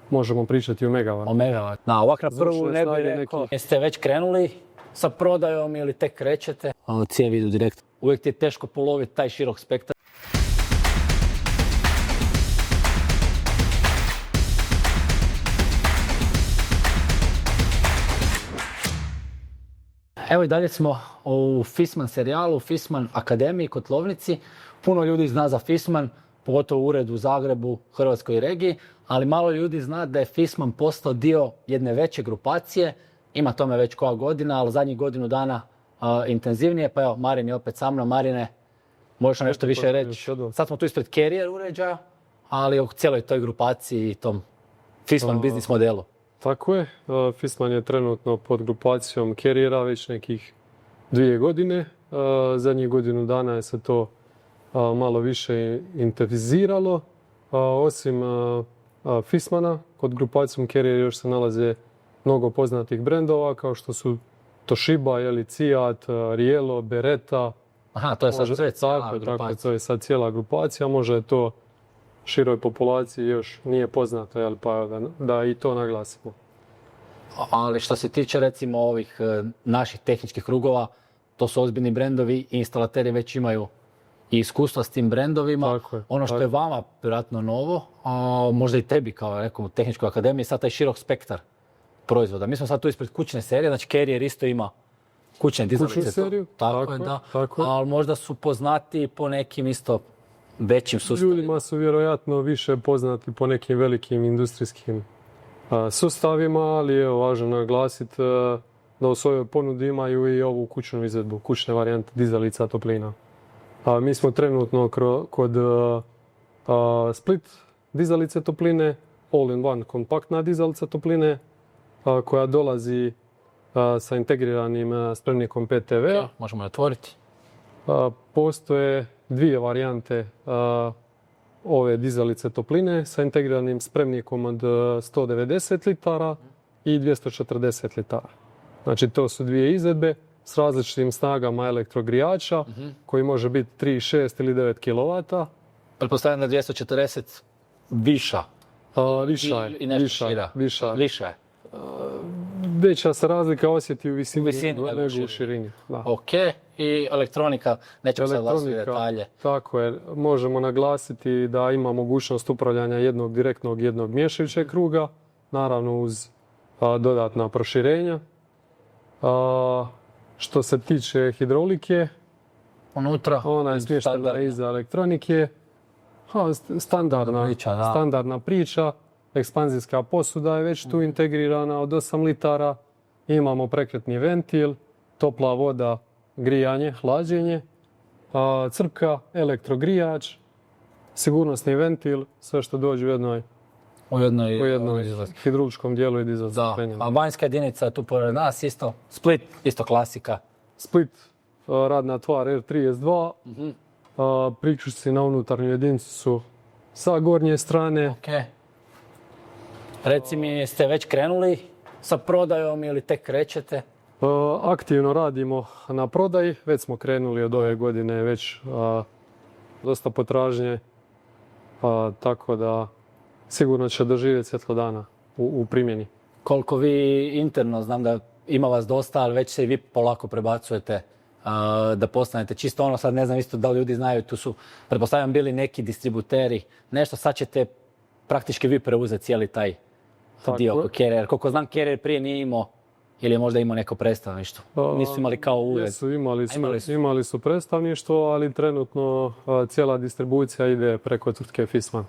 možemo pričati o megavatu. O megavatu. Da, ovak na prvu ne bi rekao, jeste već krenuli sa prodajom ili tek krećete? Cijevi idu direktno. Uvijek ti je teško poloviti taj širok spektar. Evo i dalje smo u Fissmann serijalu, Fissmann akademiji, kotlovnici. Puno ljudi zna za Fissmann, pogotovo u uredu u Zagrebu, Hrvatskoj regiji, ali malo ljudi zna da je Fissmann postao dio jedne veće grupacije. Ima tome već koja godina, ali zadnjih godinu dana intenzivnije. Pa evo, Marin je opet sa mnom. Marine, možeš nam nešto više reći? Sad smo tu ispred Carrier uređaja, ali u cijeloj toj grupaciji i tom Fissmann biznis modelu. Tako je. Fissmann je trenutno pod grupacijom Carriera već nekih 2 godine. Zadnjih godinu dana je se to malo više intenziviziralo. Osim Fissmanna, pod grupacijom Carrier još se nalaze mnogo poznatih brendova kao što su Toshiba, Fiat, Riello, Beretta. Aha, to je sad sve cijela grupacija. Tako, to je sad cijela grupacija. Možda je to široj populaciji još nije poznato, pa da i to naglasimo. Ali što se tiče recimo ovih naših tehničkih krugova, to su ozbiljni brendovi i instalateri već imaju i iskustva s tim brendovima. Ono što je vama vjerojatno novo, a možda i tebi kao rekao u Tehničkoj akademiji, sad taj širok spektar proizvoda. Mi smo sad tu ispred kućne serije, znači Carrier isto ima kućne dizalice. Kućnu seriju? Tako je, da. Ali možda su poznati po nekim isto većim sustavima. Ljudima su vjerojatno više poznati po nekim velikim industrijskim sustavima, ali je važno naglasiti da u svojoj ponudi imaju i ovu kućnu izvedbu, kućne varijante dizalica toplina. Mi smo trenutno kod Split dizalice topline, all-in-one kompaktna dizalica topline koja dolazi sa integriranim spremnikom PTV. Možemo je otvoriti. Postoje 2 varijante ove dizalice topline sa integriranim spremnikom od 190 litara i 240 litara. Znači to su 2 izvedbe s različitim snagama elektrogrijača koji može biti 3, 6 ili 9 kW. Pretpostavljam da 240 viša. Viša je. I nešto šira. Viša je. Veća se razlika osjeti u visini nego u širini. Da. Ok, i elektronika, nećemo sad glasiti detalje. Tako je, možemo naglasiti da ima mogućnost upravljanja jednog direktnog, jednog miješajućeg kruga, naravno uz dodatna proširenja. Što se tiče hidraulike, unutra, ona je smještena iza elektronike. Standardna priča. Ekspanzijska posuda je već tu integrirana od 8 litara. Imamo prekretni ventil, topla voda, grijanje, hlađenje, crpka, elektrogrijač, sigurnosni ventil, sve što dođe u jednoj hidrauličkom dijelu i dizalici. A vanjska jedinica tu pored nas isto, Split, isto klasika. Split, radna tvar R32, priključci na unutarnju jedinicu su sa gornje strane. Okay. Reci mi, jeste već krenuli sa prodajom ili tek krećete? Aktivno radimo na prodaji, već smo krenuli od ove godine, već dosta potražnje, tako da sigurno će doživjeti svjetlo dana u primjeni. Koliko vi interno, znam da ima vas dosta, ali već se i vi polako prebacujete da postanete čisto ono, sad ne znam isto da li ljudi znaju, tu su, pretpostavljam, bili neki distributeri, nešto, sad ćete praktički vi preuzeti cijeli taj dio oko Carrier. Koliko znam, Carrier prije nije imao, ili je možda imao neko predstavništvo. Nisu imali kao ured. Imali su predstavništvo, ali trenutno cijela distribucija ide preko tvrtke Fissmann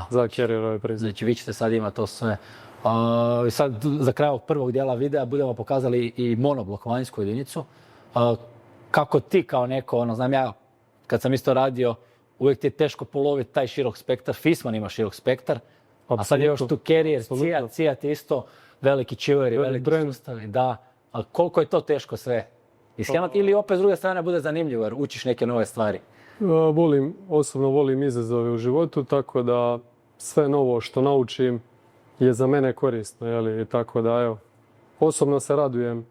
za Carrierove proizvode. Znači vi ćete sad imati to sve. Sad za kraj ovog prvog dijela videa budemo pokazali i monoblok vanjsku jedinicu. Kako ti kao neko, znam ja, kad sam isto radio, uvijek ti je teško poloviti taj širok spektar. Fissmann ima širok spektar. A sad je još tu Carrier, Fiat je isto veliki chilleri, veliki sustavi. Da, ali koliko je to teško sve ishemati ili opet s druge strane bude zanimljivo jer učiš neke nove stvari? Osobno volim izazove u životu, tako da sve novo što naučim je za mene korisno. Tako da, evo, osobno se radujem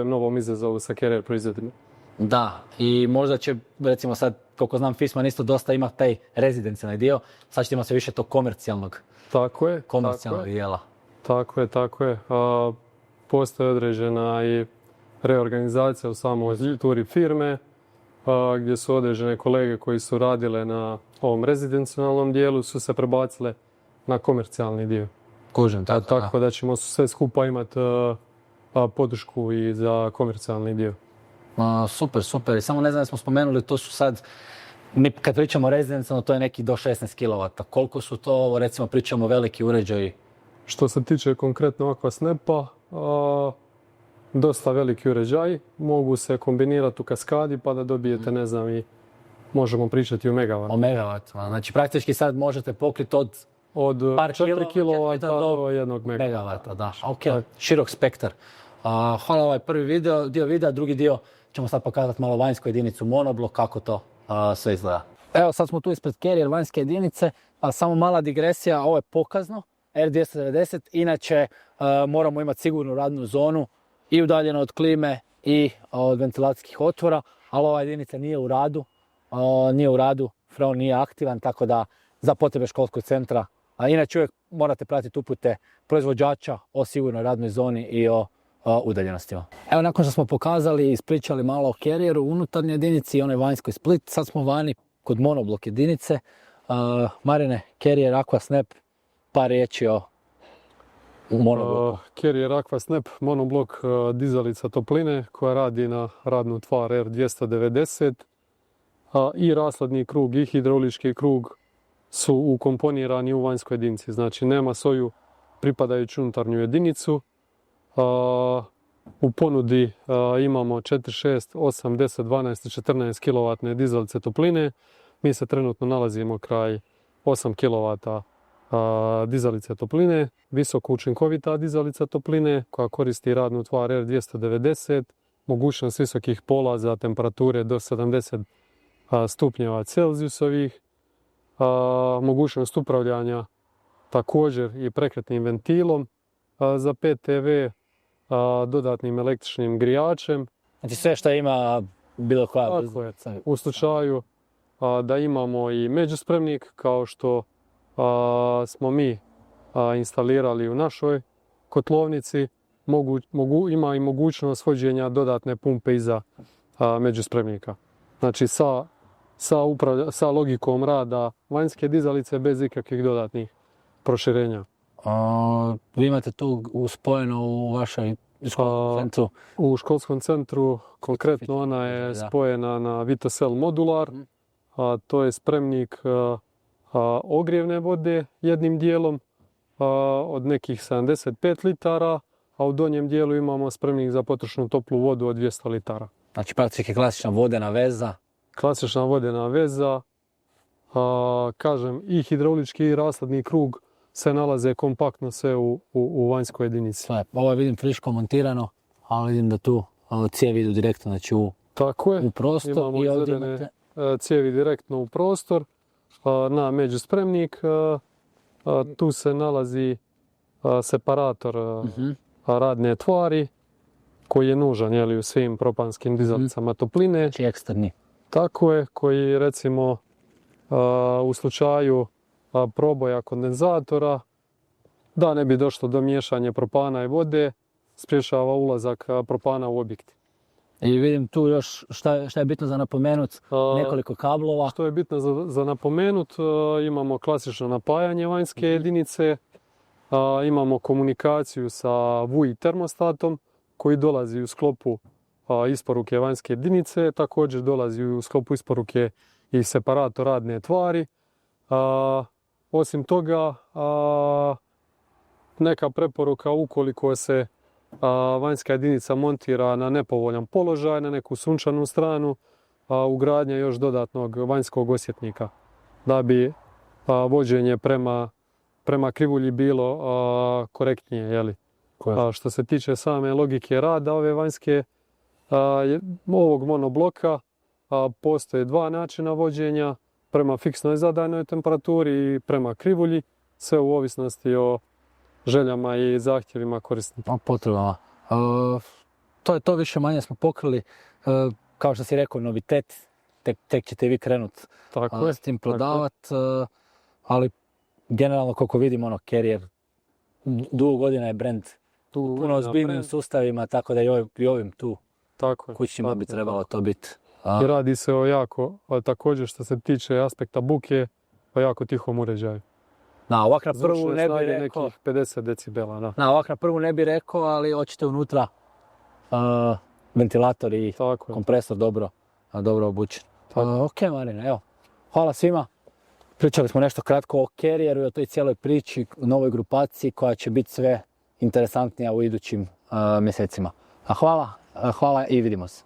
novom izazovu sa Carrier proizvodima. Da, i možda će, recimo sad, koliko znam, Fissmann isto dosta ima taj rezidencijalni dio, sad ćete imati sve više tog komercijalnog dijela. Tako je. Postoji određena i reorganizacija u samoj strukturi firme, gdje su određene kolege koji su radile na ovom rezidencionalnom dijelu su se prebacile na komercijalni dio. Kužim, Tako da ćemo sve skupa imati podršku i za komercijalni dio. Super. I samo ne znam da smo spomenuli, to su sad, mi kad pričamo o rezidencijalno, to je neki do 16 kW. Koliko su to, recimo pričamo veliki uređaji? Što se tiče konkretno Aquasnapa, dosta veliki uređaji, mogu se kombinirati u kaskadi pa da dobijete, ne znam, i možemo pričati o megavatu. O megavatima, znači praktički sad možete pokriti od par 4 kW do 1 megavata. Da, ok, širok spektar. Hvala ovaj prvi dio videa, drugi dio ćemo sad pokazati malo vanjsku jedinicu monoblok, kako to sve izgleda. Evo sad smo tu ispred Carrier vanjske jedinice, a samo mala digresija, ovo je pokazno, R290, inače moramo imati sigurnu radnu zonu i udaljeno od klime i od ventilacijskih otvora, ali ova jedinica nije u radu, freon nije aktivan, tako da za potrebe školskog centra, a inače uvijek morate pratiti upute proizvođača o sigurnoj radnoj zoni i o udaljenostima. Evo, nakon što smo pokazali i ispričali malo o Carrieru, unutarnjoj jedinici i onoj vanjskoj Split, sad smo vani kod monoblok jedinice. Marine, Carrier Aquasnap, par riječi o monobloku. Carrier Aquasnap, monoblok dizalica topline koja radi na radnu tvar R290 i rashladni krug i hidraulički krug su ukomponirani u vanjskoj jedinici. Znači nema svoju pripadajuću unutarnju jedinicu. U ponudi imamo 4, 6, 8, 10, 12 i 14 kW dizalice topline. Mi se trenutno nalazimo kraj 8 kW dizalice topline, visoko učinkovita dizalica topline koja koristi radnu tvar R290, mogućnost visokih polaza temperature do 70 stupnjeva Celzijusovih, mogućnost upravljanja također i prekretnim ventilom za PTV, dodatnim električnim grijačem. Znači sve što ima bilo koja... Tako je. U slučaju da imamo i međuspremnik kao što smo mi instalirali u našoj kotlovnici, ima i mogućnost vođenja dodatne pumpe iza međuspremnika. Znači sa logikom rada vanjske dizalice bez ikakvih dodatnih proširenja. Vi imate tu spojeno u vašoj školskom centru? U školskom centru, konkretno ona je spojena na Vitosel modular. To je spremnik ogrijevne vode jednim dijelom od nekih 75 litara, a u donjem dijelu imamo spremnik za potrošnu toplu vodu od 200 litara. Znači praktički klasična vodena veza? Klasična vodena veza. Kažem, i hidraulički i rashladni krug se nalaze kompaktno sve u vanjskoj jedinici. Ovo je vidim friško montirano, ali vidim da tu cijevi idu direktno, znači u prostor. Imamo izvedene cijevi direktno u prostor na međuspremnik. Tu se nalazi separator radne tvari koji je nužan u svim propanskim dizalicama topline. Znači eksterni. Tako je, koji recimo u slučaju proboja kondenzatora, da ne bi došlo do miješanja propana i vode, sprječava ulazak propana u objekti. I vidim tu još šta je bitno za napomenuti, nekoliko kablova. Što je bitno za napomenuti, imamo klasično napajanje vanjske jedinice, imamo komunikaciju sa VUI termostatom koji dolazi u sklopu isporuke vanjske jedinice, također dolazi u sklopu isporuke i separator radne tvari. Osim toga, neka preporuka ukoliko se vanjska jedinica montira na nepovoljan položaj, na neku sunčanu stranu, ugradnja još dodatnog vanjskog osjetnika da bi vođenje prema krivulji bilo korektnije. Što se tiče same logike rada ove vanjske, ovog monobloka, postoje dva načina vođenja, prema fiksnoj zadanoj temperaturi i prema krivulji, sve u ovisnosti o željama i zahtjevima korisnika. Potrebama. To je to, više manje smo pokrili. Kao što si rekao, novitet, tek ćete vi krenuti s tim prodavati, ali generalno koliko vidim, Carrier dugo godina je brand puno ozbiljnim sustavima, tako da i pri ovim tu Tako je. kućima bi trebalo to biti. I radi se o jako, ali također što se tiče aspekta buke, o jako tihom uređaju. Na, ovak na prvu Zvučne ne bi snage rekao, nekih 50 decibela, da. na, ovak na prvu ne bi rekao, ali hoćete unutra ventilator i Tako je. kompresor dobro obučen. Ok, Marine, evo. Hvala svima. Pričali smo nešto kratko o Carrieru i o toj cijeloj priči, o novoj grupaciji koja će biti sve interesantnija u idućim mjesecima. Hvala i vidimo se.